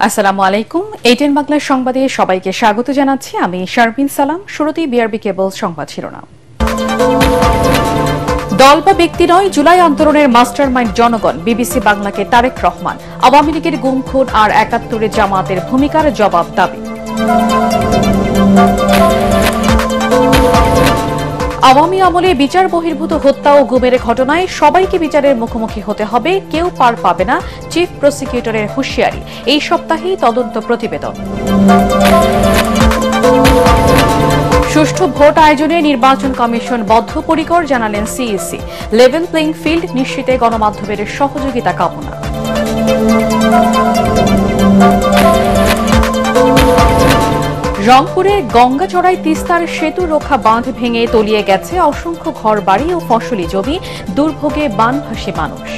আসসালামু আলাইকুম। এটিএন বাংলার সংবাদে সবাইকে স্বাগত জানাচ্ছি। আমি শারমিন সালাম। শুরুতেই বিআরবি কেবল সংবাদ শিরোনাম। দল বা ব্যক্তি নয়, জুলাই আন্দোলনের মাস্টারমাইন্ড জনগণ, বিবিসি বাংলাকে তারেক রহমান। আওয়ামী লীগের গুম খুন আর ৭১ জামাতের ভূমিকার জবাব দাবি। আওয়ামী আমলে বিচার বহির্ভূত হত্যা ও গুমের ঘটনায় সবাইকে বিচারের মুখোমুখি হতে হবে, কেউ পার পাবে না, চিফ প্রসিকিউটরের হুঁশিয়ারি। এই সপ্তাহেই তদন্ত প্রতিবেদন। সুষ্ঠু ভোট আয়োজনে নির্বাচন কমিশন বদ্ধপরিকর, জানালেন সিইসি। লেভেল প্লেইং ফিল্ড নিশ্চিতে গণমাধ্যমের সহযোগিতা কামনা। রংপুরে গঙ্গাচড়ায় তিস্তার সেতু রক্ষা বাঁধ ভেঙে তলিয়ে গেছে অসংখ্য ঘরবাড়ি ও ফসলি জমি, দুর্ভোগে বানভাসী মানুষ।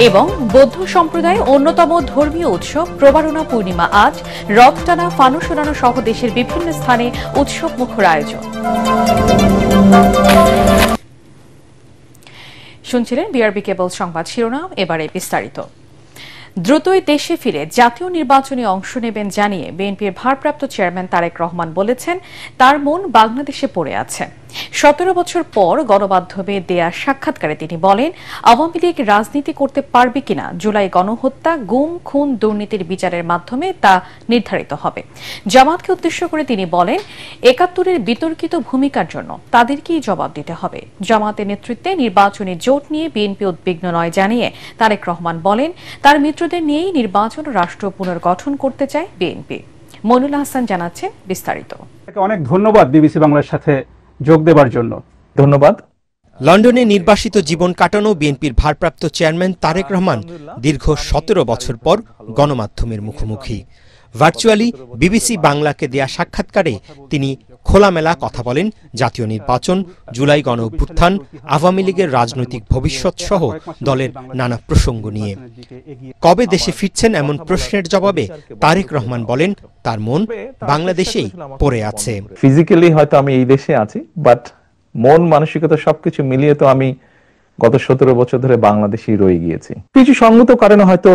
এবং বৌদ্ধ সম্প্রদায়ের অন্যতম ধর্মীয় উৎসব প্রবারণা পূর্ণিমা আজ। রথ টানা, ফানুস ওড়ানো সহ দেশের বিভিন্ন স্থানে উৎসব মুখর আয়োজন। শুনছিলেন বিআরবি কেবল সংবাদ শিরোনাম, এবারে বিস্তারিত। দ্রুতই দেশে ফিরে জাতীয় নির্বাচনে অংশ নেবেন জানিয়ে বিএনপির ভারপ্রাপ্ত চেয়ারম্যান তারেক রহমান বলেছেন, তার মন বাংলাদেশে পড়ে আছে। ১৭ বছর পর গণমাধ্যমে দেয়া সাক্ষাৎকারে তিনি বলেন, আওয়ামী লীগ রাজনীতি করতে পারবে কিনা জুলাই গণহত্যা, গুম খুন, দুর্নীতির বিচারের মাধ্যমে তা নির্ধারিত হবে। জামাতকে উদ্দেশ্য করে তিনি বলেন, ৭১-এর বিতর্কিত ভূমিকার জন্য তাদেরকেই জবাব দিতে হবে। জামাতের নেতৃত্বে নির্বাচনী জোট নিয়ে বিএনপি উদ্বিগ্ন নয় জানিয়ে তারেক রহমান বলেন, তার মিত্রদের নিয়েই নির্বাচন রাষ্ট্র পুনর্গঠন করতে চায় বিএনপি। মনুল হাসান জানাচ্ছেন বিস্তারিত। অনেক ধন্যবাদ বিবিসি বাংলার সাথে যোগ দেবার জন্য। ধন্যবাদ। লন্ডনে নির্বাসিত জীবন কাটানো বিএনপির ভারপ্রাপ্ত চেয়ারম্যান তারেক রহমান দীর্ঘ ১৭ বছর পর গণমাধ্যমের মুখোমুখি। ভার্চুয়ালি বিবিসি বাংলাকে দেয়া সাক্ষাৎকারে তিনি খোলামেলা কথা বলেন জাতীয় নির্বাচন, জুলাই গণ অভ্যুত্থান, আওয়ামী লীগের রাজনৈতিক ভবিষ্যৎ সহ দলের নানা প্রসঙ্গ নিয়ে। কবে দেশে ফিরছেন এমন প্রশ্নের জবাবে তারেক রহমান বলেন, তার মন বাংলাদেশেই পড়ে আছে। ফিজিক্যালি হয়তো আমি এই দেশে আছি, বাট মন মানসিকতা সবকিছু মিলিয়ে তো আমি গত ১৭ বছর ধরে বাংলাদেশেই রয়ে গিয়েছি। কিছু সঙ্গত কারণে হয়তো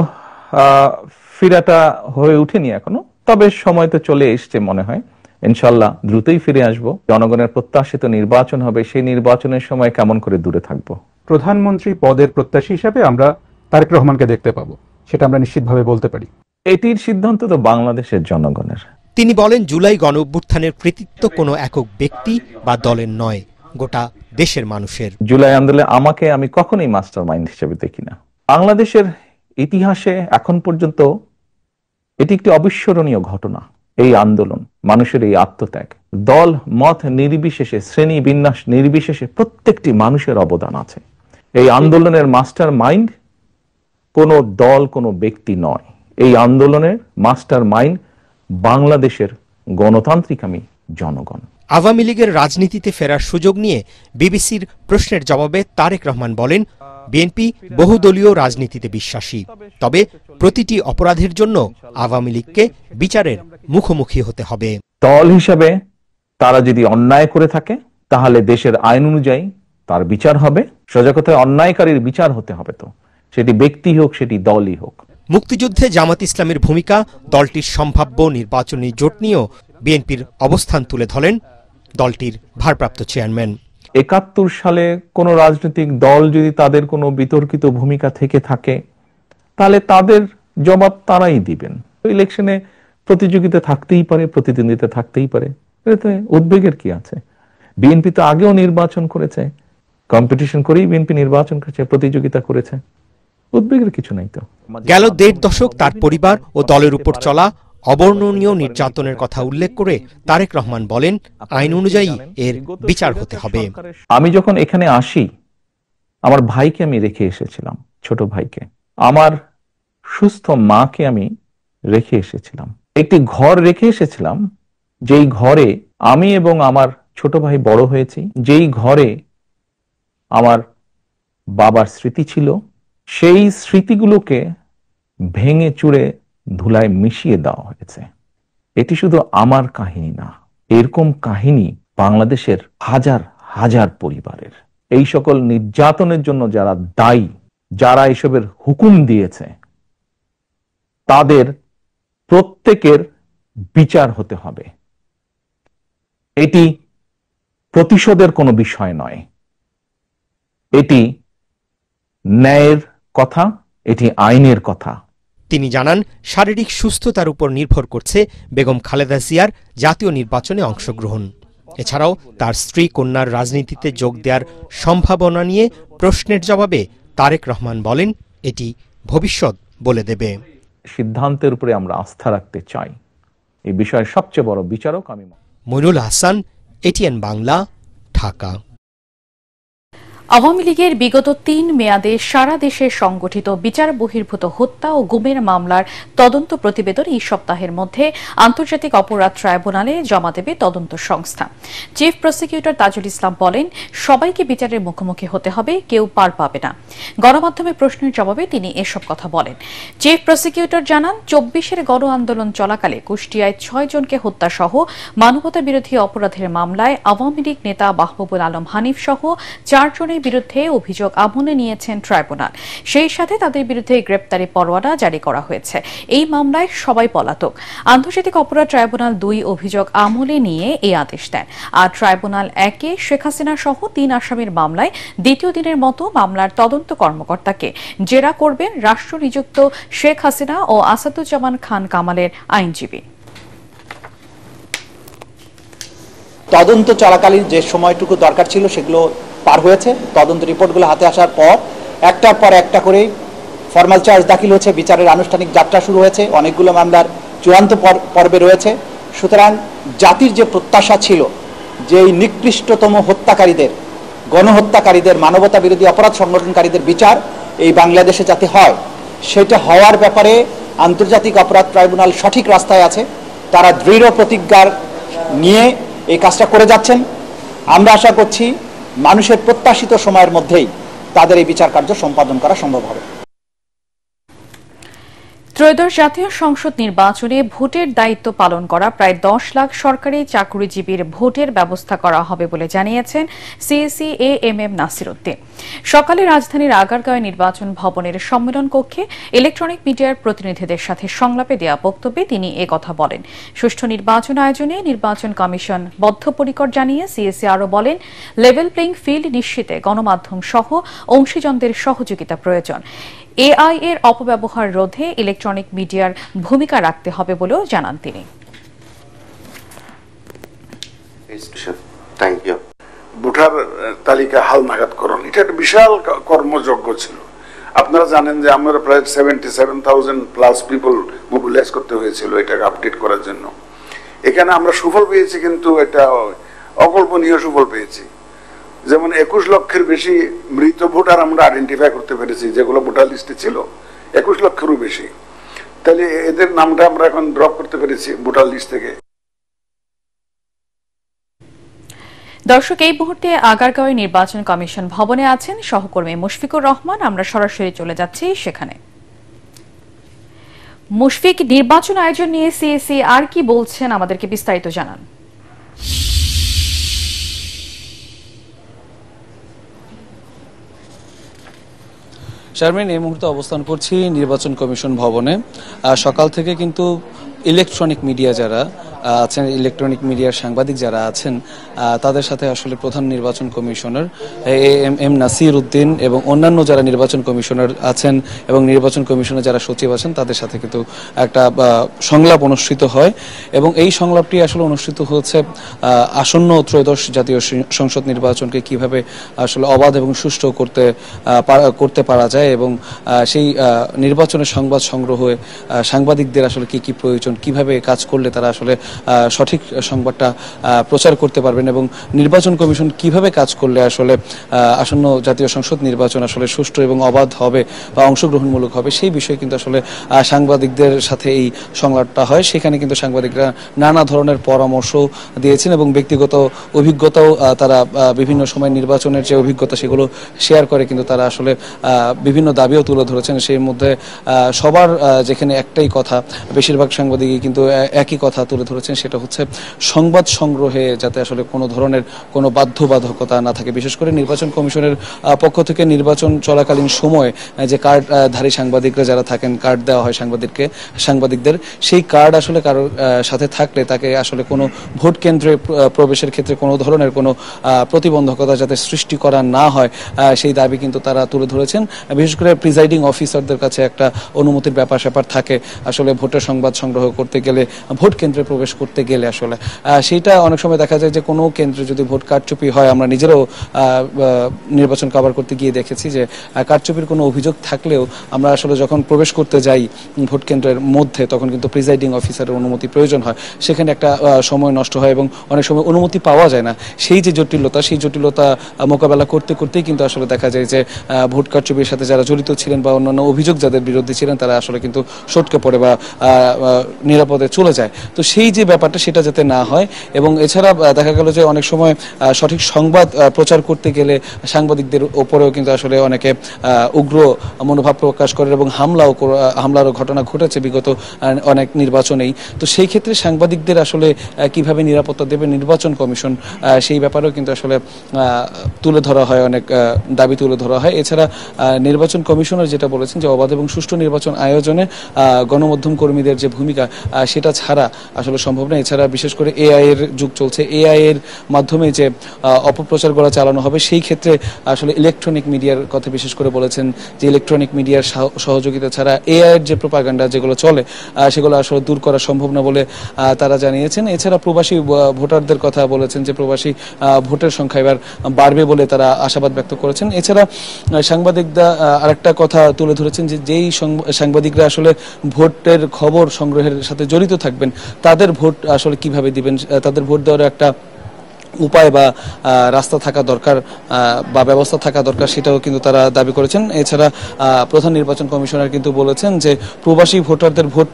ফিরাটা হয়ে উঠেনি এখনো, তবে সময় তো চলে এসছে মনে হয়। ইনশাল্লাহ দ্রুতই ফিরে আসবো। জনগণের প্রত্যাশিত নির্বাচন হবে, সেই নির্বাচনের সময় কেমন করে দূরে থাকবো। প্রধানমন্ত্রী পদের প্রত্যাশী হিসাবে আমরা তারেক রহমানকে দেখতে পাবো, সেটা আমরা নিশ্চিতভাবে বলতে পারি। এটির সিদ্ধান্ত তো বাংলাদেশের জনগণের। তিনি বলেন, জুলাই গণ অভ্যুত্থানের কৃতিত্ব কোনো একক ব্যক্তি বা দলের নয়, গোটা দেশের মানুষের। জুলাই আন্দোলনে আমি কখনোই মাস্টার মাইন্ড হিসেবে দেখি না। বাংলাদেশের ইতিহাসে এখন পর্যন্ত এটি একটি অবিস্মরণীয় ঘটনা। এই আন্দোলন, মানুষের এই আত্মত্যাগ, দল মত নির্বিশেষে, শ্রেণী বিন্যাস নির্বিশেষে প্রত্যেকটি মানুষের অবদান আছে। এই আন্দোলনের মাস্টার মাইন্ড কোনো দল, কোনো ব্যক্তি নয়। এই আন্দোলনের মাস্টার মাইন্ড বাংলাদেশের গণতান্ত্রিক জনগণ। আওয়ামী লীগের রাজনীতিতে ফেরার সুযোগ নিয়ে বিবিসির প্রশ্নের জবাবে তারেক রহমান বলেন, বিএনপি বহুদলীয় রাজনীতিতে বিশ্বাসী, তবে প্রতিটি অপরাধের জন্য আওয়ামী লীগকে বিচারের মুখোমুখি হতে হবে। দল হিসাবে তারা যদি অন্যায় করে থাকে, তাহলে দেশের আইন অনুযায়ী তার বিচার হবে। সোজা কথায় অন্যায়কারীর বিচার হতে হবে, তো সেটি ব্যক্তি হোক, সেটি দলই হোক। মুক্তিযুদ্ধে জামাত ইসলামের ভূমিকা, দলটির সম্ভাব্য নির্বাচনী জোট নিয়েও বিএনপির অবস্থান তুলে ধরেন দলটির ভারপ্রাপ্ত চেয়ারম্যান। ৭১ সালে কোন রাজনৈতিক দল যদি তাদের কোনো বিতর্কিত ভূমিকা থেকে থাকে, তাহলে তাদের জবাব তারাই দিবেন। ইলেকশনে প্রতিযোগিতা থাকতেই পারে, প্রতিদ্বন্দ্বিতা থাকতেই পারে, এতে উদ্বেগের কি আছে? বিএনপি তো আগেও নির্বাচন করেছে, কম্পিটিশন করেই বিএনপি নির্বাচন করেছে, প্রতিযোগিতা করেছে, উদ্বেগের কিছু নাই। তো গেল ১.৫ দশক তার পরিবার ও দলের উপর চলা অবর্ণনীয় নির্যাতনের কথা উল্লেখ করে তারেক রহমান বলেন, আইন অনুযায়ী এর বিচার হতে হবে। আমি যখন এখানে আসি, আমার ভাইকে আমি রেখে এসেছিলাম, ছোট ভাইকে, আমার সুস্থ মাকে আমি রেখে এসেছিলাম, একটি ঘর রেখে এসেছিলাম, যেই ঘরে আমি এবং আমার ছোট ভাই বড় হয়েছি, যেই ঘরে আমার বাবার স্মৃতি ছিল, সেই স্মৃতিগুলোকে ভেঙে চুরে ধুলায় মিশিয়ে দেওয়া হয়েছে। এটি শুধু আমার কাহিনী না, এরকম কাহিনী বাংলাদেশের হাজার হাজার পরিবারের। এই সকল নির্যাতনের জন্য যারা দায়ী, যারা এসবের হুকুম দিয়েছে তাদের প্রত্যেকের বিচার হতে হবে। এটি প্রতিশোধের কোনো বিষয় নয়, এটি ন্যায়ের কথা, এটি আইনের কথা। তিনি জানান, শারীরিক সুস্থতার উপর নির্ভর করছে বেগম খালেদা জিয়ার জাতীয় নির্বাচনে অংশগ্রহণ। এছাড়াও তার স্ত্রী কন্যার রাজনীতিতে যোগ দেওয়ার সম্ভাবনা নিয়ে প্রশ্নের জবাবে তারেক রহমান বলেন, এটি ভবিষ্যৎ বলে দেবে। সিদ্ধান্তের উপরে আমরা আস্থা রাখতে চাই। এই বিষয়ে সবচেয়ে বড় বিচারক আমি। মইনুল হাসান, এটিএন বাংলা, ঢাকা। আওয়ামী লীগের বিগত ৩ মেয়াদে সারা দেশে সংগঠিত বিচার বহির্ভূত হত্যা ও গুমের মামলার তদন্ত প্রতিবেদন এই সপ্তাহের মধ্যে আন্তর্জাতিক অপরাধ ট্রাইব্যুনালে জমা দেবে তদন্ত সংস্থা। চিফ প্রসিকিউটর তাজুল ইসলাম বলেন, সবাইকে বিচারের মুখোমুখি হতে হবে, কেউ পার পাবে না। গণমাধ্যমে প্রশ্নের জবাবে তিনি এসব কথা বলেন। চিফ প্রসিকিউটর জানান, ২৪-এর গণ আন্দোলন চলাকালে কুষ্টিয়ায় ৬ জনকে হত্যাসহ মানবতা বিরোধী অপরাধের মামলায় আওয়ামী লীগ নেতা মাহবুবুল আলম হানিফ সহ ৪ জনের বিরুদ্ধে অভিযোগ আমলে নিয়েছেন ট্রাইব্যুনাল। সেই সাথে তাদের বিরুদ্ধে গ্রেপ্তারি পরোয়ানা জারি করা হয়েছে। এই মামলায় সবাই পলাতক। আন্তর্জাতিক অপরাধ ট্রাইব্যুনাল ২ অভিযোগ আমলে নিয়ে এই আদেশ দেন। আর ট্রাইব্যুনাল ১-এ শেখ হাসিনা সহ ৩ আসামির মামলায় দ্বিতীয় দিনের মতো মামলার তদন্ত কর্মকর্তাকে জেরা করবেন রাষ্ট্র নিযুক্ত শেখ হাসিনা ও আসাদুজ্জামান খান কামালের আইনজীবী। তদন্ত চলাকালীন যে সময়টুকু দরকার ছিল সেগুলো পার হয়েছে। তদন্ত রিপোর্টগুলো হাতে আসার পর একটার পর একটা করে ফরমাল চার্জ দাখিল হয়েছে, বিচারের আনুষ্ঠানিক যাত্রা শুরু হয়েছে, অনেকগুলো মামলার চূড়ান্ত পর্বে রয়েছে। সুতরাং জাতির যে প্রত্যাশা ছিল যে এই নিকৃষ্টতম হত্যাকারীদের, গণহত্যাকারীদের, মানবতা বিরোধী অপরাধ সংগঠনকারীদের বিচার এই বাংলাদেশে যাতে হয়, সেটা হওয়ার ব্যাপারে আন্তর্জাতিক অপরাধ ট্রাইব্যুনাল সঠিক রাস্তায় আছে। তারা দৃঢ় প্রতিজ্ঞার নিয়ে এই কাজটা করে যাচ্ছেন। আমরা আশা করছি মানুষের প্রত্যাশিত সময়ের মধ্যেই তাদের এই বিচার কার্য সম্পাদন করা সম্ভব হবে। ত্রয়োদশ জাতীয় সংসদ নির্বাচনে ভোটের দায়িত্ব পালন করা প্রায় ১০ লাখ সরকারি চাকরিজীবীর ভোটের ব্যবস্থা করা হবে বলে জানিয়েছেন সিএসি এএমএম নাসির উদ্দিন। সকালে রাজধানীর আগারগাঁওয়ে নির্বাচন ভবনের সম্মেলন কক্ষে ইলেকট্রনিক মিডিয়ার প্রতিনিধিদের সাথে সংলাপে দেওয়া বক্তব্যে তিনি একথা বলেন। সুষ্ঠু নির্বাচন আয়োজনে নির্বাচন কমিশন বদ্ধপরিকর জানিয়ে সিএসি আরও বলেন, লেভেল প্লেইং ফিল্ড নিশ্চিতে গণমাধ্যম সহ অংশীজনদের সহযোগিতা প্রয়োজন। এআই এর অপব্যবহার রোধে ইলেকট্রনিক মিডিয়ার ভূমিকা রাখতে হবে বলেও জানান তিনি। ভোটার তালিকা হালনাগাদকরণ, এটা একটা বিশাল কর্মযজ্ঞ ছিল। আপনারা জানেন যে আমরা প্রায় 77,000 প্লাস পিপল মোবিলাইজ করতে হয়েছিল এটাকে আপডেট করার জন্য। এখানে আমরা সুফল পেয়েছি, কিন্তু একটা অকল্পনীয় সুফল পেয়েছি। যেমন ২১ লক্ষের বেশি মৃত ভোটার আমরা আইডেন্টিফাই করতে পেরেছি, যেগুলো ভোটার লিস্টে ছিল ২১ লক্ষেরও বেশি। তাহলে এদের নামটা আমরা এখন ড্রপ করতে পেরেছি ভোটার লিস্ট থেকে। দর্শক, এই মুহূর্তে আগারগাঁওয়ে নির্বাচন কমিশন ভবনে আছেন সহকর্মী মুশফিকুর রহমান। আমরা সরাসরি চলে যাচ্ছি সেখানে। মুশফিক, নির্বাচন আয়োজন নিয়ে সিএসি আর কি বলছেন, আমাদেরকে বিস্তারিত জানান। শারমিন, এই মুহূর্তে অবস্থান করছি নির্বাচন কমিশন ভবনে। সকাল থেকে কিন্তু ইলেকট্রনিক মিডিয়া যারা আছেন, ইলেকট্রনিক মিডিয়ার সাংবাদিক যারা আছেন, তাদের সাথে আসলে প্রধান নির্বাচন কমিশনার এএমএম নাসির উদ্দিন এবং অন্যান্য যারা নির্বাচন কমিশনার আছেন এবং নির্বাচন কমিশনের যারা সচিব আছেন তাদের সাথে কিন্তু একটা সংলাপ অনুষ্ঠিত হয়। এবং এই সংলাপটি আসলে অনুষ্ঠিত হচ্ছে আসন্ন ত্রয়োদশ জাতীয় সংসদ নির্বাচনকে কিভাবে আসলে অবাধ এবং সুষ্ঠু করতে পারা যায় এবং সেই নির্বাচনের সংবাদ সংগ্রহে সাংবাদিকদের আসলে কি কি প্রয়োজন, কিভাবে কাজ করলে তারা আসলে সঠিক সংবাদটা প্রচার করতে পারবেন এবং নির্বাচন কমিশন কিভাবে কাজ করলে আসলে আসন্ন জাতীয় সংসদ নির্বাচন আসলে সুষ্ঠু এবং অবাধ হবে বা অংশগ্রহণমূলক হবে, সেই বিষয়ে কিন্তু আসলে সাংবাদিকদের সাথে এই সংলাপটা হয়। সেখানে কিন্তু সাংবাদিকরা নানা ধরনের পরামর্শ দিয়েছেন এবং ব্যক্তিগত অভিজ্ঞতাও তারা বিভিন্ন সময় নির্বাচনের যে অভিজ্ঞতা সেগুলো শেয়ার করে কিন্তু তারা আসলে বিভিন্ন দাবিও তুলে ধরেছেন। সেই মধ্যে সবার যেখানে একটাই কথা, বেশিরভাগ সাংবাদিকই কিন্তু একই কথা তুলে ধরেছেন করেছেন সেটা হচ্ছে সংবাদ সংগ্রহে যাতে আসলে কোনো ধরনের কোনো বাধ্যবাধকতা না থাকে, বিশেষ করে নির্বাচন কমিশনের পক্ষ থেকে নির্বাচন চলাকালীন সময় যে কার্ডধারী সাংবাদিকরা যারা থাকেন, কার্ড দেওয়া হয় সাংবাদিকদের, সেই কার্ড আসলে কারোর সাথে থাকলে তাকে আসলে কোনো ভোট কেন্দ্রে প্রবেশের ক্ষেত্রে কোনো ধরনের কোনো প্রতিবন্ধকতা যাতে সৃষ্টি করা না হয় সেই দাবি কিন্তু তারা তুলে ধরেছেন। বিশেষ করে প্রিজাইডিং অফিসারদের কাছে একটা অনুমতির ব্যাপার থাকে আসলে ভোটের সংবাদ সংগ্রহ করতে গেলে, ভোট কেন্দ্রে প্রবেশ করতে গেলে আসলে সেইটা অনেক সময় দেখা যায় যে কোনো কেন্দ্রে যদি ভোট কারচুপি হয়, আমরা নিজেরাও নির্বাচন কভার করতে গিয়ে দেখেছি যে কারচুপির কোনো অভিযোগ থাকলেও আমরা আসলে যখন প্রবেশ করতে যাই ভোট কেন্দ্রের মধ্যে তখন কিন্তু প্রিজাইডিং অফিসারের অনুমতি প্রয়োজন হয়, সেখানে একটা সময় নষ্ট হয় এবং অনেক সময় অনুমতি পাওয়া যায় না। সেই যে জটিলতা মোকাবেলা করতে করতেই কিন্তু আসলে দেখা যায় যে ভোট কারচুপির সাথে যারা জড়িত ছিলেন বা অন্যান্য অভিযোগ যাদের বিরুদ্ধে ছিলেন তারা আসলে কিন্তু সটকে পড়ে বা নিরাপদে চলে যায়। তো সেই যে ব্যাপারটা সেটা যাতে না হয়, এবং এছাড়া দেখা গেল যে অনেক সময় সঠিক সংবাদ প্রচার করতে সাংবাদিকদের ওপরেও কিন্তু আসলে অনেকে উগ্র মনোভাব প্রকাশ করে এবং হামলারও ঘটনা ঘটেছে বিগত অনেক নির্বাচনেই। তো সেই ক্ষেত্রে সাংবাদিকদের আসলে কিভাবে নিরাপত্তা দেবে নির্বাচন কমিশন, সেই ব্যাপারেও কিন্তু আসলে তুলে ধরা হয়, অনেক দাবি তুলে ধরা হয়। এছাড়া নির্বাচন কমিশনার যেটা বলেছেন যে অবাধ এবং সুষ্ঠু নির্বাচন আয়োজনে গণমাধ্যম কর্মীদের যে ভূমিকা সেটা ছাড়া আসলে সম্ভব না। এছাড়া বিশেষ করে এআই এর যুগ চলছে, এআই এর মাধ্যমে যে অপপ্রচার করা চালানো হবে সেই ক্ষেত্রে আসলে ইলেকট্রনিক মিডিয়ার কথা বিশেষ করে বলেছেন যে ইলেকট্রনিক মিডিয়ার সহযোগিতা ছাড়া এআই এর যে প্রোপাগান্ডা যেগুলো চলে সেগুলো আসলে দূর করা সম্ভব না বলে তারা জানিয়েছেন। এছাড়া প্রবাসী ভোটারদের কথা বলেছেন যে প্রবাসী ভোটের সংখ্যা এবার বাড়বে বলে তারা আশাবাদ ব্যক্ত করেছেন। এছাড়া সাংবাদিকরা আরেকটা কথা তুলে ধরেছেন যে যেই সাংবাদিকরা আসলে ভোটের খবর সংগ্রহের সাথে জড়িত থাকবেন তাদের ভোট আসলে কিভাবে দিবেন, তাদের ভোট দেওয়ার একটা উপায় বা রাস্তা থাকা দরকার বা ব্যবস্থা থাকা দরকার, সেটাও কিন্তু তারা দাবি করেছেন। এছাড়া প্রধান নির্বাচন কমিশনার কিন্তু বলেছেন যে প্রবাসী ভোটারদের ভোট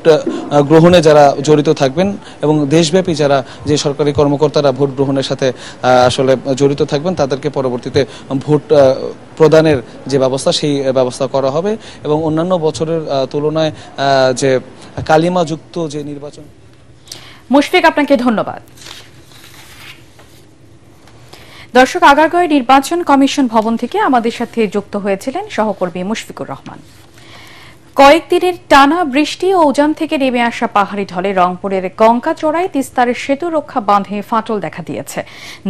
গ্রহণে যারা জড়িত থাকবেন এবং দেশব্যাপী যারা যে সরকারি কর্মকর্তারা ভোট গ্রহণের সাথে আসলে জড়িত থাকবেন তাদেরকে পরবর্তীতে ভোট প্রদানের যে ব্যবস্থা সেই ব্যবস্থা করা হবে এবং অন্যান্য বছরের তুলনায় যে কালিমাযুক্ত যে নির্বাচন। মুশফিক, আপনাকে ধন্যবাদ। দর্শক, আগারগাঁও নির্বাচন কমিশন ভবন থেকে আমাদের সাথে যুক্ত হয়েছিলেন সহকর্মী মুশফিকুর রহমান। কয়েকদিনের টানা বৃষ্টি ও উজান থেকে নেমে আসা পাহাড়ি ঢলে রংপুরের গঙ্গাচড়ায় তিস্তার সেতু রক্ষা বাঁধে ফাটল দেখা দিয়েছে।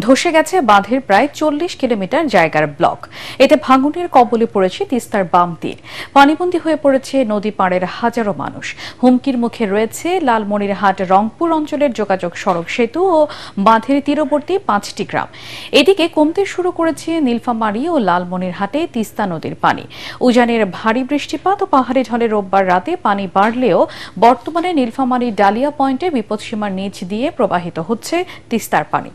ধসে গেছে বাঁধের প্রায় ৪০ কিলোমিটার জায়গার ব্লক। এতে ভাঙনের কবলে পড়েছে তিস্তার বাম তীর। পানিবন্দী হয়ে পড়েছে নদী পাড়ের হাজারো মানুষ। হুমকির মুখে রয়েছে লালমনিরহাট রংপুর অঞ্চলের যোগাযোগ সড়ক সেতু ও বাঁধের তীরবর্তী ৫টি গ্রাম। এদিকে কমতে শুরু করেছে নীলফামারী ও লালমনিরহাটে তিস্তা নদীর পানি। উজানের ভারী বৃষ্টিপাত ও পাহাড়ি ঢলে রোববার রাতে পানি বাড়লেও বর্তমানে নীলফামারী ডালিয়া পয়েন্টে বিপদসীমার নিচ দিয়ে প্রবাহিত হচ্ছে তিস্তার পানি।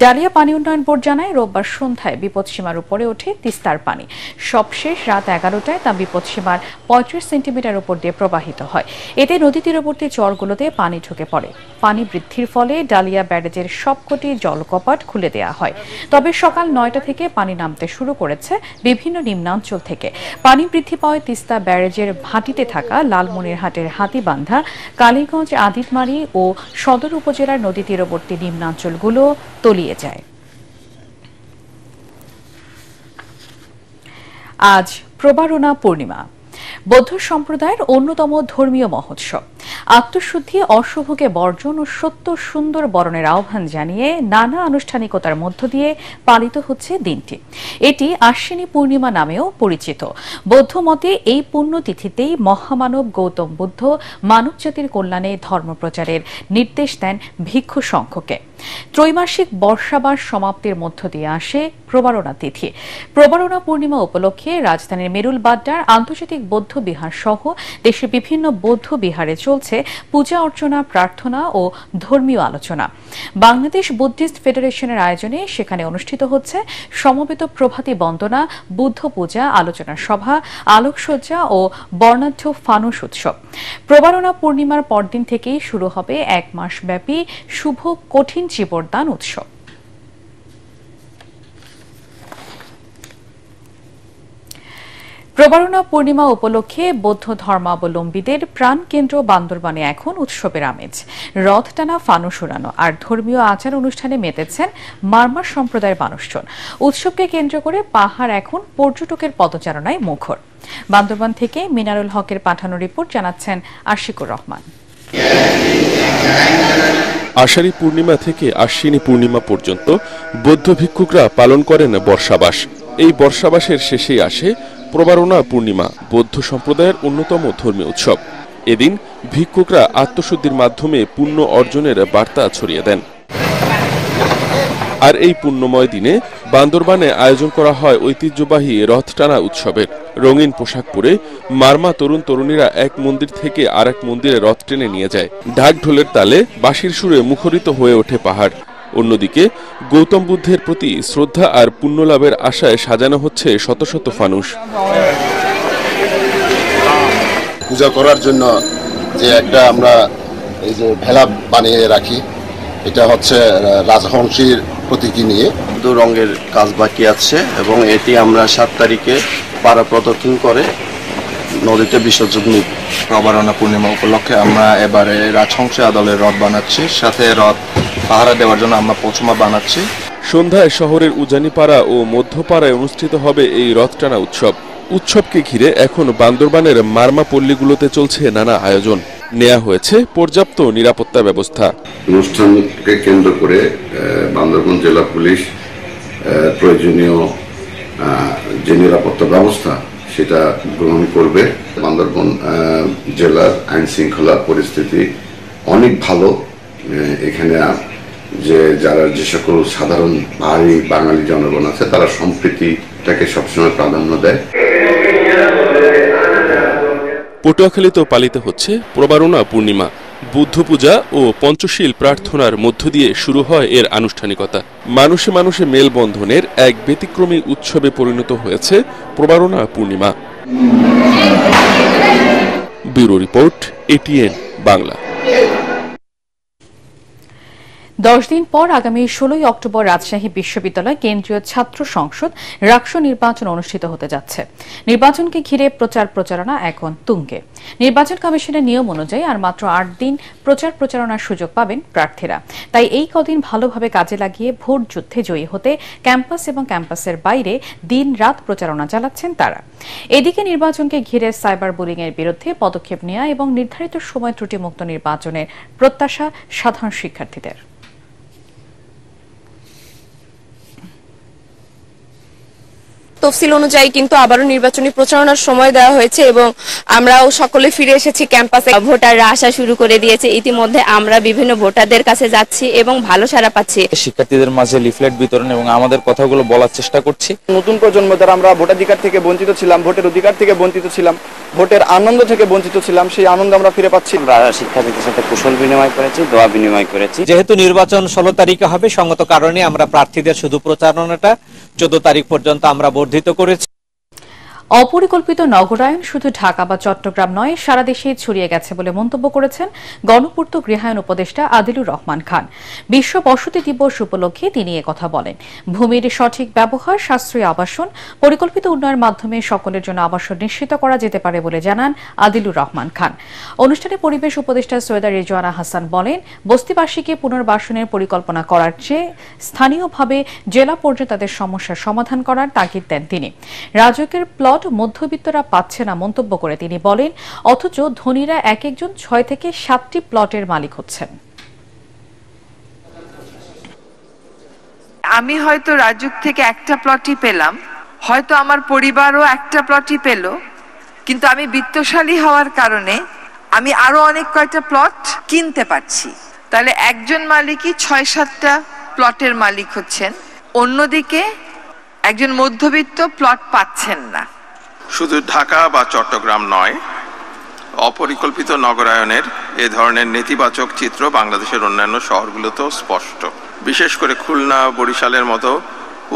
ডালিয়া পানি উন্নয়ন বোর্ড জানায় রোববার সন্ধ্যায় বিপদসীমার উপরে ওঠে তিস্তার পানি। সবশেষ রাত 11টায় তা বিপদসীমার ৩৫ সেন্টিমিটার উপর দিয়ে প্রবাহিত হয়। এতে নদী তীরবর্তী চরগুলোতে পানি ঢুকে পড়ে। পানি বৃদ্ধির ফলে ডালিয়া ব্যারেজের সবকটি জলকপাট খুলে দেওয়া হয়। তবে সকাল ৯টা থেকে পানি নামতে শুরু করেছে বিভিন্ন নিম্নাঞ্চল থেকে। পানি বৃদ্ধি পাওয়ায় তিস্তা ব্যারেজের ভাটিতে থাকা লালমনিরহাটের হাতিবান্ধা, কালীগঞ্জ, আদিতমারি ও সদর উপজেলার নদী তীরবর্তী নিম্নাঞ্চলগুলো তলিয়ে যায়। আজ প্রবারণা পূর্ণিমা, বৌদ্ধ সম্প্রদায়ের অন্যতম ধর্মীয় মহোৎসব। আত্মশুদ্ধি, অশুভকে বর্জন ও সত্য সুন্দর বরণের আহ্বান জানিয়ে নানা আনুষ্ঠানিকতার মধ্য দিয়ে পালিত হচ্ছে দিনটি। এটি আশ্বিনী পূর্ণিমা নামেও পরিচিত। বৌদ্ধ মতে এই পুণ্যতিথিতেই মহামানব গৌতম বুদ্ধ মানবজাতির কল্যাণে ধর্মপ্রচারের নির্দেশ দেন ভিক্ষু সংঘকে। ত্রৈমাসিক বর্ষাবাস সমাপ্তির মধ্য দিয়ে আসে প্রবারণা তিথি। প্রবারণা পূর্ণিমা উপলক্ষে রাজধানীর মেরুল বাড্ডার আন্তর্জাতিক বৌদ্ধ বিহার সহ দেশের বিভিন্ন বৌদ্ধ বিহারে চলছে পূজা অর্চনা, প্রার্থনা ও ধর্মীয় আলোচনা। বাংলাদেশ বুদ্ধিস্ট ফেডারেশনের আয়োজনে সেখানে অনুষ্ঠিত হচ্ছে সমবেত প্রভাতী বন্দনা, বুদ্ধ পূজা, আলোচনা সভা, আলোকসজ্জা ও বর্ণাঢ্য ফানুস উৎসব। প্রবারণা পূর্ণিমার পরদিন থেকেই শুরু হবে ১ মাস ব্যাপী শুভ কঠিন জীবরদান উৎসব। প্রবারণা পূর্ণিমা উপলক্ষে বৌদ্ধ ধর্মাবলম্বীদের প্রাণকেন্দ্র বান্দরবানে এখন উৎসবের আমেজ। রথ টানা, ফানুস উড়ানো আর ধর্মীয় আচার অনুষ্ঠানে মেতেছেন মারমার সম্প্রদায়ের মানুষজন। উৎসবকে কেন্দ্র করে পাহাড় এখন পর্যটকের পদচারণায় মুখর। বান্দরবান থেকে মিনারুল হকের পাঠানো রিপোর্ট জানাচ্ছেন আশিকুর রহমান। আষাঢ়ী পূর্ণিমা থেকে আশ্বিনী পূর্ণিমা পর্যন্ত বৌদ্ধ ভিক্ষুকরা পালন করেন বর্ষাবাস। এই বর্ষাবাসের শেষেই আসে প্রবারণা পূর্ণিমা, বৌদ্ধ সম্প্রদায়ের অন্যতম ধর্মীয় উৎসব। এদিন ভিক্ষুকরা আত্মশুদ্ধির মাধ্যমে পুণ্য অর্জনের বার্তা ছড়িয়ে দেন। আর এই পুণ্যময় দিনে বান্দরবানে আয়োজন করা হয় ঐতিহ্যবাহী রথ টানা উৎসবের। রঙিন পোশাক পরে মারমা তরুণ তরুণীরা এক মন্দির থেকে আরেক মন্দিরে রথ টেনে নিয়ে যায়। ঢাক ঢোলের তালে বাঁশির সুরে মুখরিত হয়ে ওঠে পাহাড়। অন্যদিকে গৌতম বুদ্ধের প্রতি শ্রদ্ধা আর পুণ্যলাভের আশায় সাজানো হচ্ছে শত শত ফানুস। পূজা করার জন্য যে একটা আমরা এই যে ভেলা বানিয়ে রাখি, এটা হচ্ছে রাজহংসীর প্রতীকী নিয়ে। দু রঙের কাজ বাকি আছে এবং এটি আমরা 7 তারিখে পাড়া প্রদক্ষিণ করে নদীতে বিসর্জন নিব। প্রবারণা পূর্ণিমা উপলক্ষে আমরা এবারে রাজহংসী আদলের রথ বানাচ্ছি, সাথে রথ পাহারা দেওয়ার জন্য আমরা পচমা বানাচ্ছি। সন্ধ্যায় শহরের উজানিপাড়া ও মধ্যপাড়ায় অনুষ্ঠিত হবে এই রথ টানা উৎসব। উৎসবকে ঘিরে এখন বান্দরবানের মারমা পল্লীগুলোতে চলছে নানা আয়োজন। নেওয়া হয়েছে পর্যাপ্ত নিরাপত্তা ব্যবস্থা। অনুষ্ঠানকে কেন্দ্র করে বান্দরবান জেলা পুলিশ প্রয়োজনীয় যে নিরাপত্তা ব্যবস্থা সেটা গ্রহণ করবে। বান্দরবান জেলার আইন শৃঙ্খলা পরিস্থিতি অনেক ভালো। এখানে যে সকল সাধারণ পাহাড়ি বাঙালি জনগণ আছে তারা সম্প্রীতিটাকে সবসময় প্রাধান্য দেয়। পটুয়াখালীতেও পালিত হচ্ছে প্রবারণা পূর্ণিমা। বুদ্ধ পূজা ও পঞ্চশীল প্রার্থনার মধ্য দিয়ে শুরু হয় এর আনুষ্ঠানিকতা। মানুষে মানুষে মেলবন্ধনের এক ব্যতিক্রমী উৎসবে পরিণত হয়েছে Prabarana Purnima. Bureau report, ATN Bangla. 10 দিন পর আগামী 16 অক্টোবর রাজশাহী বিশ্ববিদ্যালয় কেন্দ্রীয় ছাত্র সংসদ রাকসু নির্বাচন অনুষ্ঠিত হতে যাচ্ছে। নির্বাচনকে ঘিরে প্রচার প্রচারণা এখন তুঙ্গে। নির্বাচন কমিশনের নিয়ম অনুযায়ী আর মাত্র 8 দিন প্রচার প্রচারণার সুযোগ পাবেন প্রার্থীরা। তাই এই কদিন ভালোভাবে কাজে লাগিয়ে ভোট যুদ্ধে জয়ী হতে ক্যাম্পাস এবং ক্যাম্পাসের বাইরে দিন রাত প্রচারণা চালাচ্ছেন তারা। এদিকে নির্বাচনকে ঘিরে সাইবার বুলিং এর বিরুদ্ধে পদক্ষেপ নেওয়া এবং নির্ধারিত সময় ত্রুটিমুক্ত নির্বাচনের প্রত্যাশা সাধারণ শিক্ষার্থীদের। তফসিল অনুযায়ী কিন্তু আবারও নির্বাচনী প্রচারণার সময় দেওয়া হয়েছে এবং আমরাও সকলে ফিরে এসেছি ক্যাম্পাসে। ভোটাররা আসা শুরু করে দিয়েছে। ইতিমধ্যে আমরা বিভিন্ন ভোটারদের কাছে যাচ্ছি এবং ভালো সাড়া পাচ্ছি। শিক্ষার্থীদের মাঝে লিফলেট বিতরণ এবং আমাদের কথাগুলো বলার চেষ্টা করছি। নতুন প্রজন্ম যারা আমরা ভোটাধিকার থেকে বঞ্চিত ছিলাম, ভোটের অধিকার থেকে বঞ্চিত ছিলাম, ভোটের আনন্দ থেকে বঞ্চিত ছিলাম, সেই আনন্দ আমরা ফিরে পাচ্ছি। আমরা শিক্ষার্থীদের সাথে কুশল বিনিময় করেছি, দোয়া বিনিময় করেছি। যেহেতু নির্বাচন 16 তারিখে হবে, সঙ্গত কারণে আমরা প্রার্থীদের শুধু প্রচারণাটা 14 তারিখ পর্যন্ত আমরা বর্ধিত করেছি। অপরিকল্পিত নগরায়ন শুধু ঢাকা বা চট্টগ্রাম নয়, সারা দেশে ছড়িয়ে গেছে বলে মন্তব্য করেছেন গণপূর্ত গৃহায়ন উপদেষ্টা আদিলুর রহমান খান। বিশ্ব বসতি দিবস উপলক্ষে তিনি একথা বলেন। ভূমির সঠিক ব্যবহার, সাশ্রয়ী আবাসন, পরিকল্পিত উন্নয়নের মাধ্যমে সকলের জন্য আবাসন নিশ্চিত করা যেতে পারে বলে জানান আদিলুর রহমান খান। অনুষ্ঠানে পরিবেশ উপদেষ্টা সৈয়দা রিজওয়ানা হাসান বলেন, বস্তিবাসীকে পুনর্বাসনের পরিকল্পনা করার চেয়ে স্থানীয়ভাবে জেলা পর্যায়ে তাদের সমস্যার সমাধান করার তাগিদ দেন তিনি। রাজকের প্লট মধ্যবিত্তরা পাচ্ছে না মন্তব্য করে তিনি বলেন, অথচ ধনীরা এক একজন 6 থেকে 7টি প্লটের মালিক হচ্ছেন। আমি হয়তো রাজুক থেকে একটা প্লটই পেলাম, হয়তো আমার পরিবারও একটা প্লটই পেল, কিন্তু আমি বিত্তশালী হওয়ার কারণে আমি আরো অনেক কয়টা প্লট কিনতে পারছি। তাহলে একজন মালিকই 6-7টা প্লটের মালিক হচ্ছেন, অন্যদিকে একজন মধ্যবিত্ত প্লট পাচ্ছেন না। শুধু ঢাকা বা চট্টগ্রাম নয়, অপরিকল্পিত নগরায়নের এ ধরনের নেতিবাচক চিত্র বাংলাদেশের অন্যান্য শহরগুলোতেও স্পষ্ট। বিশেষ করে খুলনা, বরিশালের মতো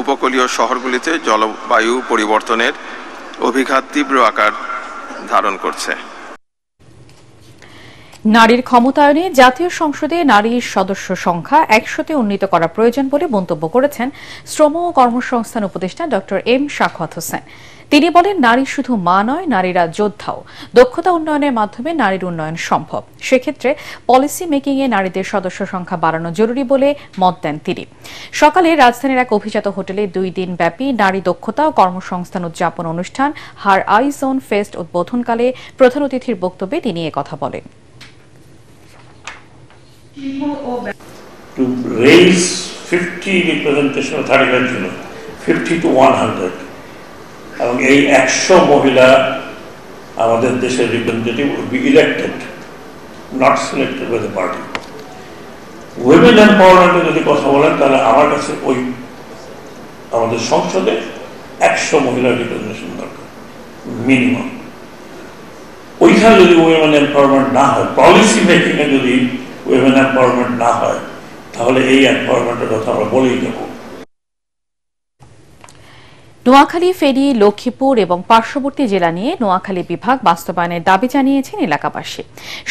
উপকূলীয় শহরগুলিতে জলবায়ু পরিবর্তনের অভিঘাত তীব্র আকার ধারণ করছে। নারীর ক্ষমতায়নে জাতীয় সংসদে নারীর সদস্য সংখ্যা 100-তে উন্নীত করা প্রয়োজন বলে মন্তব্য করেছেন শ্রম ও কর্মসংস্থান উপদেষ্টা ড এম সাখাওয়াত হোসেন। তিনি বলেন, নারী শুধু মা নয়, নারীরা যোদ্ধাও। দক্ষতা উন্নয়নের মাধ্যমে নারীর উন্নয়ন সম্ভব। সেক্ষেত্রে পলিসি মেকিংয়ে নারীদের সদস্য সংখ্যা বাড়ানো জরুরি বলে মত দেন তিনি। সকালে রাজধানীর এক অভিজাত হোটেলে 2 দিন ব্যাপী নারী দক্ষতা ও কর্মসংস্থান উদযাপন অনুষ্ঠান হার আইজ অন ফেস্ট উদ্বোধনকালে প্রধান অতিথির বক্তব্যে তিনি একথা বলেন। To raise 50 representation of 35 John 50 to 100 এবং এই 100 মহিলা আমাদের দেশের representative would be elected, not selected by the party. Women empowerment যদি কথা বলেন তাহলে আমার কাছে ওই আমাদের সংসদে 100 মহিলা রিপ্রেজেন্টেশন দরকার মিনিমাম। ওইখানে যদি women empowerment না হয়, পলিসি মেকিং এ যদি women empowerment না হয়, তাহলে এই এম্পাওয়ারমেন্টের কথা আমরা বলেই যাব। নোয়াখালী, ফেনী, লক্ষ্মীপুর এবং পার্শ্ববর্তী জেলা নিয়ে নোয়াখালী বিভাগ বাস্তবায়নের দাবি জানিয়েছেন এলাকাবাসী।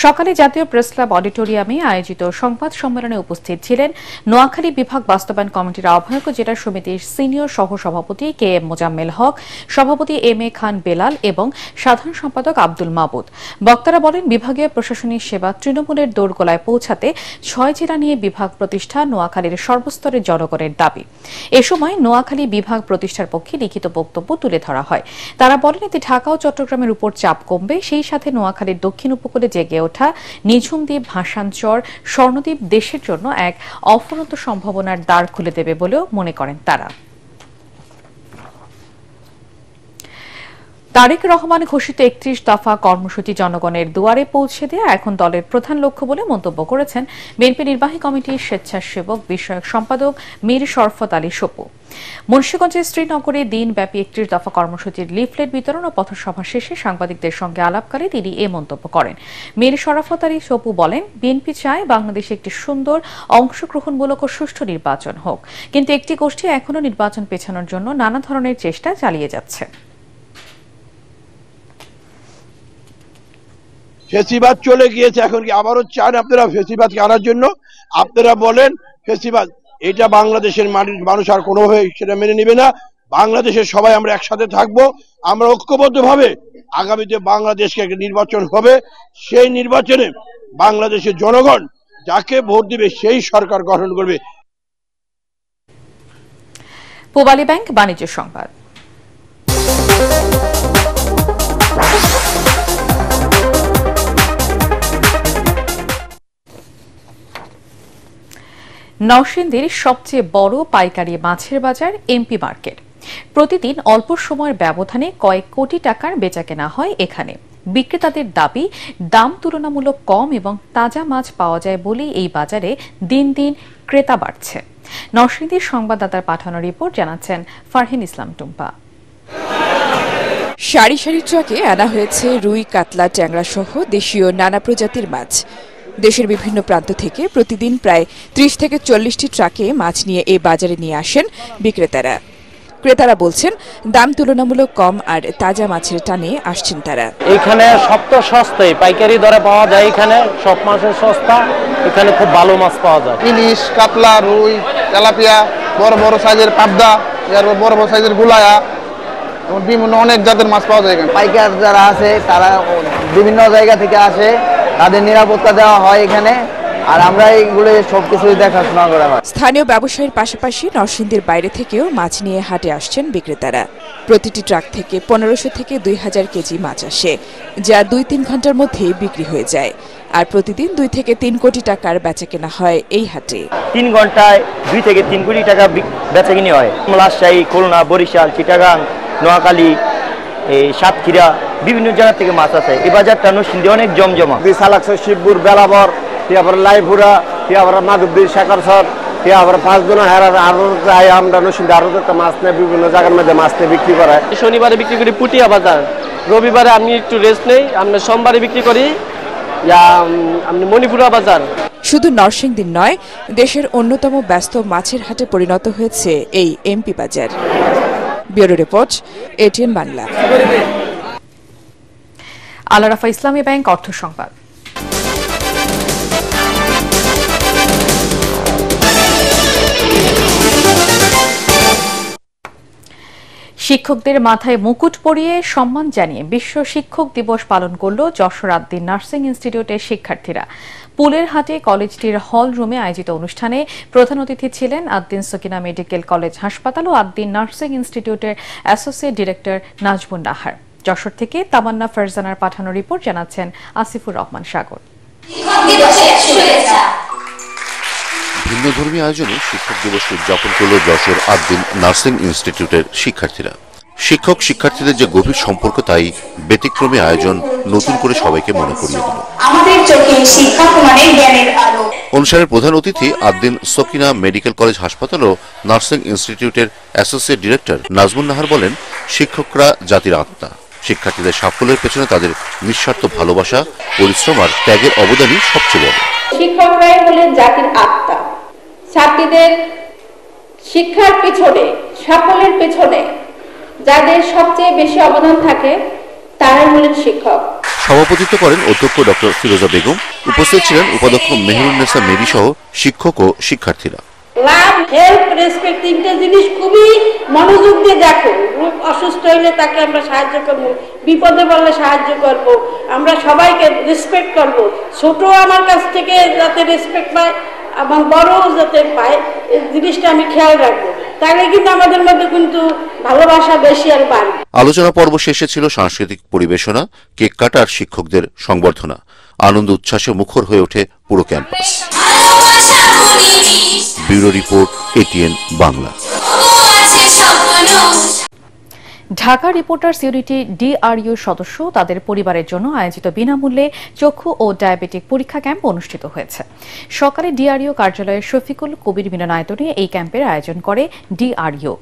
সকালে জাতীয় প্রেস ক্লাব অডিটোরিয়ামে আয়োজিত সংবাদ সম্মেলনে উপস্থিত ছিলেন নোয়াখালী বিভাগ বাস্তবায়ন কমিটির আহ্বায়ক ও জেলা সমিতির সিনিয়র সহসভাপতি কে এম মোজাম্মেল হক, সভাপতি এম এ খান বেলাল এবং সাধারণ সম্পাদক আব্দুল মাবুদ। বক্তারা বলেন, বিভাগীয় প্রশাসনিক সেবা তৃণমূলের দোরগোলায় পৌঁছাতে 6 জেলা নিয়ে বিভাগ প্রতিষ্ঠা নোয়াখালীর সর্বস্তরের জনগণের দাবি। এ সময় নোয়াখালী বিভাগ প্রতিষ্ঠার পক্ষে লিখিত বক্তব্য তুলে ধরা হয়। তারা বলেন, এতে ঢাকা ও চট্টগ্রামের উপর চাপ কমবে, সেই সাথে নোয়াখালীর দক্ষিণ উপকূলে জেগে ওঠা নিঝুম দ্বীপ, ভাসানচর, স্বর্ণদ্বীপ দেশের জন্য এক অফুরন্ত সম্ভাবনার দ্বার খুলে দেবে বলেও মনে করেন তারা। তারেক রহমান ঘোষিত 31 দফা কর্মসূচি জনগণের দুয়ারে পৌঁছে দেয়া এখন দলের প্রধান লক্ষ্য বলে মন্তব্য করেছেন বিএনপি নির্বাহী কমিটির স্বেচ্ছাসেবক বিষয়ক সম্পাদক মীর শরফত আলী সপু। মুন্সিগঞ্জের শ্রীনগরে দিনব্যাপী 31 দফা কর্মসূচির লিফলেট বিতরণ ও পথসভা শেষে সাংবাদিকদের সঙ্গে আলাপকালে তিনি এ মন্তব্য করেন। মীর শরফত আলী সপু বলেন, বিএনপি চায় বাংলাদেশে একটি সুন্দর, অংশগ্রহণমূলক ও সুষ্ঠু নির্বাচন হোক, কিন্তু একটি গোষ্ঠী এখনও নির্বাচন পেছানোর জন্য নানা ধরনের চেষ্টা চালিয়ে যাচ্ছে। ফেসিবাদ চলে গিয়েছে, এখন কি আবারও চান আপনারা ফেসিবাদকে আনার জন্য? আপনারা বলেন ফেসিবাদ, এটা বাংলাদেশের মানুষ আর কোনোভাবে সেটা মেনে নেবে না। বাংলাদেশের সবাই আমরা একসাথে থাকবো, আমরা ঐক্যবদ্ধভাবে আগামীতে বাংলাদেশকে একটা নির্বাচন হবে, সেই নির্বাচনে বাংলাদেশের জনগণ যাকে ভোট দিবে সেই সরকার গঠন করবে। পূবালী ব্যাংক বাণিজ্য সংবাদ। নরসিংদীর সবচেয়ে বড় পাইকারি মাছের বাজার এমপি মার্কেট। প্রতিদিন অল্প সময়ের ব্যবধানে কয়েক কোটি টাকার বেচাকেনা হয় এখানে। বিক্রেতাদের দাবি, দাম তুলনামূলক কম এবং তাজা মাছ পাওয়া যায় বলেই এই বাজারে দিন দিন ক্রেতা বাড়ছে। নরসিংদীর সংবাদদাতার পাঠানো রিপোর্ট জানাচ্ছেন ফারহিন ইসলাম টুম্পা। সারি সারি ট্রাকে আনা হয়েছে রুই, কাতলা, ট্যাংরা সহ দেশীয় নানা প্রজাতির মাছ। দেশের বিভিন্ন প্রান্ত থেকে প্রতিদিন প্রায় 30 থেকে 40টি ট্রাকে মাছ নিয়ে এই বাজারে নিয়ে আসেন বিক্রেতারা। ক্রেতারা বলছেন, দাম তুলনামূলক কম আর তাজা মাছের টানে আসছেন তারা। এখানে সব তো সস্তায় পাইকারি দরে পাওয়া যায়, এখানে সব মাছের সস্তা, এখানে খুব ভালো মাছ পাওয়া যায়। ইলিশ, কাতলা, রুই, তেলাপিয়া, বড় বড় সাইজের পাবদা, বড় বড় সাইজের গুলায়া, বিভিন্ন অনেক জাতের মাছ পাওয়া যায় এখানে। পাইকার যারা আছে তারা বিভিন্ন জায়গা থেকে আসে, তাদের নিরাপত্তা দেওয়া হয় এখানে, আর আমরা এইগুলো সবকিছুই দেখাশোনা করা হয়। স্থানীয় ব্যবসায়ীর পাশাপাশি নরসিংদীর বাইরে থেকেও মাছ নিয়ে হাটে আসছেন বিক্রেতারা। প্রতিটি ট্রাক থেকে 1500 থেকে 2000 কেজি মাছ আসে, যা 2-3 ঘন্টার মধ্যেই বিক্রি হয়ে যায়। আর প্রতিদিন 2 থেকে 3 কোটি টাকার বেচাকেনা হয় এই হাটে। 3 ঘন্টায় 2 থেকে 3 কোটি টাকা বেচাকেনি হয়। রাজশাহী, খুলনা, বরিশাল, চিটাগাং, নোয়াখালী, সাতক্ষীরা, বিভিন্ন জায়গা থেকে মাছ আছে। এই বাজারটা নরসিংদী অনেক জমজমা। বিশালাক্ষ, শিবপুর, বেলাবর, লাইপুরা, মাধবদী, শেখরসর, 5 গুণ আরো আমরা নরসিংদী আরো একটা মাছ নেই, বিভিন্ন জায়গার মধ্যে মাছ নিয়ে বিক্রি করা। শনিবারে বিক্রি করি পুটিয়া বাজার, রবিবারে আমি একটু রেস্ট নেই, আমরা সোমবারে বিক্রি করি মণিপুরা বাজার। শুধু নরসিংদীর নয়, দেশের অন্যতম ব্যস্ত মাছের হাটে পরিণত হয়েছে এই এমপি বাজার। Bureau report, ATN Bangla. Al Arafah Islami Bank অর্থ সংবাদ। শিক্ষকদের মাথায় মুকুট পরিয়ে সম্মান জানিয়ে বিশ্ব শিক্ষক দিবস পালন করল যশোর আদ্দিন নার্সিং ইনস্টিটিউটের শিক্ষার্থীরা। পুলের হাটে কলেজটির হল রুমে আয়োজিত অনুষ্ঠানে প্রধান অতিথি ছিলেন আদ্দিন সকিনা মেডিকেল কলেজ হাসপাতাল ও আদ্দিন নার্সিং ইনস্টিটিউটের অ্যাসোসিয়েট ডিরেক্টর নাজমুন নাহার। যশোর থেকে তামান্না ফারজানার পাঠানো রিপোর্ট জানাচ্ছেন আসিফুর রহমান সাগর। ভিন্নধর্মী আয়োজনে শিক্ষক দিবস উদযাপন করল যশোর আদ্দিন নার্সিং ইনস্টিটিউটের শিক্ষার্থীরা। শিক্ষক শিক্ষার্থীদের যে গভীর সম্পর্ক, তাই ব্যতিক্রমী আয়োজন নতুন করে সবাইকে মনে করিয়ে দিল। অনুষ্ঠানের প্রধান অতিথি আদ্দিন সকিনা মেডিকেল কলেজ হাসপাতাল ও নার্সিং ইনস্টিটিউটের অ্যাসোসিয়েট ডিরেক্টর নাজমুন নাহার বলেন, শিক্ষকরা জাতির আত্মা। শিক্ষার্থীদের সাফল্যের পেছনে তাদের নিঃস্বার্থ ভালোবাসা, পরিশ্রম আর ত্যাগের অবদানই সবচেয়ে বড়। শিক্ষকরাই হলেন জাতির আত্মা। ছাত্রীদের শিক্ষার পেছনে, সাফল্যের পেছনে যাদের সবচেয়ে বেশি অবদান থাকে তারাই হলেন শিক্ষক। সভাপতিত্ব করেন অধ্যক্ষ ডক্টর ফিরোজা বেগম। উপস্থিত ছিলেন উপাধ্যক্ষ মেহেরুন্নেসা মেবি সহ শিক্ষক ও শিক্ষার্থীরা। লাভ, হেল্প, রেসপেক্ট তিনটে জিনিস খুবই মনোযোগ দিয়ে দেখো। রূপ অসুস্থ হইলে তাকে আমরা সাহায্য করব, বিপদে পড়লে সাহায্য করব, আমরা সবাইকে রেসপেক্ট করব। ছোট আমার কাছ থেকে যাতে রেসপেক্ট পায় এবং বড় যাতে পায়, এই জিনিসটা আমি খেয়াল রাখবো। তাহলে কিন্তু আমাদের মধ্যে কিন্তু ভালোবাসা বেশি আর বাড়বে। আলোচনা পর্ব শেষে ছিল সাংস্কৃতিক পরিবেশনা, কেক কাটা আর শিক্ষকদের সংবর্ধনা। আনন্দ উচ্ছ্বাসে মুখর হয়ে ওঠে পুরো campus. Bureau report, ATN Bangla. Dhaka reporters unity DRU সদস্য তাদের পরিবারের জন্য আয়োজিত বিনামূল্যে চক্ষু ও ডায়াবেটিক পরীক্ষা ক্যাম্প অনুষ্ঠিত হয়েছে। সকালে ডিআরইউ কার্যালয়ের শফিকুল কবির মিলনায়তনে এই ক্যাম্পের আয়োজন করে ডিআরইউ।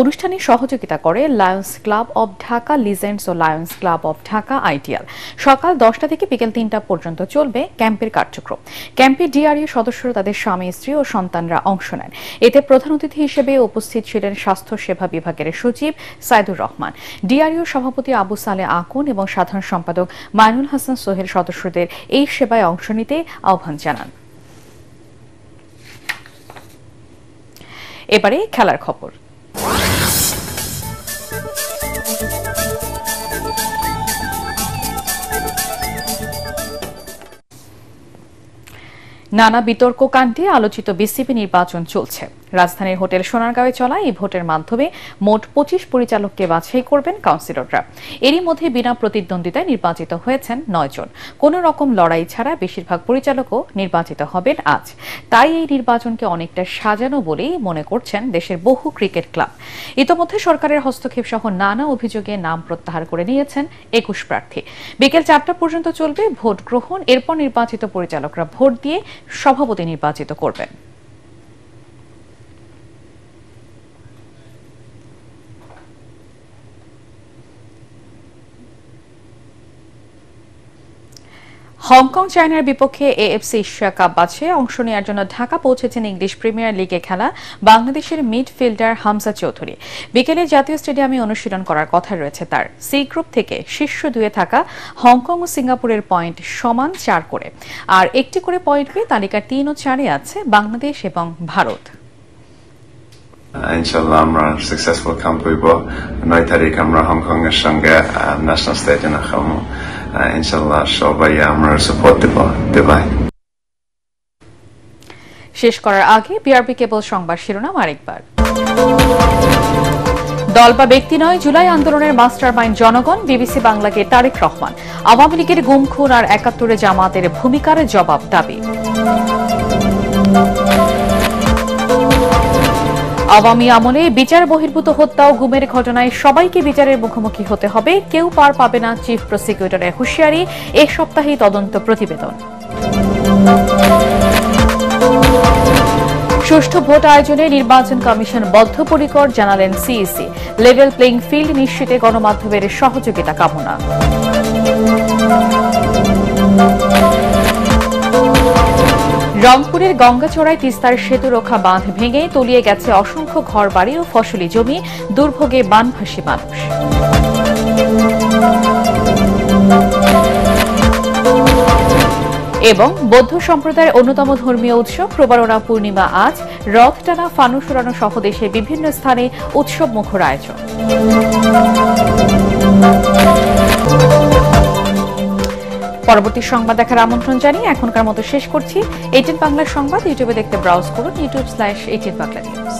অনুষ্ঠানে সহযোগিতা করে lions club of Dhaka legends ও lions club of Dhaka ITL. সকাল 10টা থেকে বিকেল 3টা পর্যন্ত চলবে ক্যাম্পের কার্যক্রম। ক্যাম্পে ডিআরইউ সদস্যরা তাদের স্বামী, স্ত্রী ও সন্তানরা অংশ নেন। এতে প্রধান অতিথি হিসেবে উপস্থিত ছিলেন স্বাস্থ্য সেবা বিভাগের সচিব সাইদুর রহমান, ডিআরইউ সভাপতি আবু সালে আকুন এবং সাধারণ সম্পাদক মাইনুল হাসান সোহেল সদস্যদের এই সেবায় অংশ নিতে আহ্বান জানান। এবারে খেলার খবর। নানা বিতর্ক কাণ্ডে আলোচিত বিসিবি নির্বাচন চলছে। রাজধানীর হোটেল সোনারগাঁওয়ে চলা এই ভোটের মাধ্যমে মোট 25 পরিচালককে বাছাই করবেন কাউন্সিলররা। এরই মধ্যে বিনা প্রতিদ্বন্দ্বিতায় নির্বাচিত হয়েছেন 9 জন। কোনো রকম লড়াই ছাড়া বেশিরভাগ পরিচালকও নির্বাচিত হবেন আজ। তাই এই নির্বাচনকে অনেকটা সাজানো বলেই মনে করছেন দেশের বহু ক্রিকেট ক্লাব। ইতোমধ্যে সরকারের হস্তক্ষেপ সহ নানা অভিযোগে নাম প্রত্যাহার করে নিয়েছেন 21 প্রার্থী। বিকেল 4টা পর্যন্ত চলবে ভোট গ্রহণ। এরপর নির্বাচিত পরিচালকরা ভোট দিয়ে সভাপতি নির্বাচিত করবেন। হংকং চায়নার বিপক্ষে এএফসি এশিয়া কাপ ম্যাচে অংশ নেওয়ার জন্য ঢাকা পৌঁছেছেন ইংলিশ প্রিমিয়ার লিগে খেলা বাংলাদেশের মিডফিল্ডার হামজা চৌধুরী। বিকেলে জাতীয় স্টেডিয়ামে অনুশীলন করার কথা রয়েছে তার। সি গ্রুপ থেকে শীর্ষ 2-এ থাকা হংকং ও সিঙ্গাপুরের পয়েন্ট সমান 4 করে, আর একটি করে পয়েন্ট পেয়ে তালিকার 3 ও 4-এ আছে বাংলাদেশ এবং ভারত। ইনশাআল্লাহ আমরা সাকসেসফুল কাম করব। 9 তারিখ আমরা হংকং এর সঙ্গে ন্যাশনাল স্টেডিয়ামে খেলবো। ইনশাআল্লাহ সবাই আমরা সাপোর্ট দেব। শেষ করার আগে বিআরবি কেবল সংবাদ শিরোনাম আরেকবার। দল বা ব্যক্তি নয়, জুলাই আন্দোলনের মাস্টারমাইন্ড জনগণ, বিবিসি বাংলাকে তারেক রহমান। আওয়ামী লীগের গুম খুন আর 71-এ জামাতের ভূমিকার জবাব দাবি। আওয়ামী আমলে বিচার বহির্ভূত হত্যা ও গুমের ঘটনায় সবাইকে বিচারের মুখোমুখি হতে হবে, কেউ পার পাবে না, চিফ প্রসিকিউটরের হুঁশিয়ারি। এক সপ্তাহেই তদন্ত প্রতিবেদন। সুষ্ঠু ভোট আয়োজনে নির্বাচন কমিশন বদ্ধপরিকর, জানালেন সিইসি। লেভেল প্লেইং ফিল্ড নিশ্চিতে গণমাধ্যমের সহযোগিতা কামনা। রংপুরের গঙ্গাচড়ায় তিস্তার সেতু রক্ষা বাঁধ ভেঙে তলিয়ে গেছে অসংখ্য ঘরবাড়ি ও ফসলি জমি, দুর্ভোগে বানভাসী মানুষ। এবং বৌদ্ধ সম্প্রদায়ের অন্যতম ধর্মীয় উৎসব প্রবারণা পূর্ণিমা আজ রথ টানা ফানুস উড়ানো সহ দেশের বিভিন্ন স্থানে উৎসব মুখর আয়োজন। পরবর্তী সংবাদ দেখার আমন্ত্রণ জানিয়ে এখনকার মতো শেষ করছি। ATN বাংলা সংবাদ ইউটিউবে দেখতে ব্রাউজ করুন youtube/ATN Bangla News।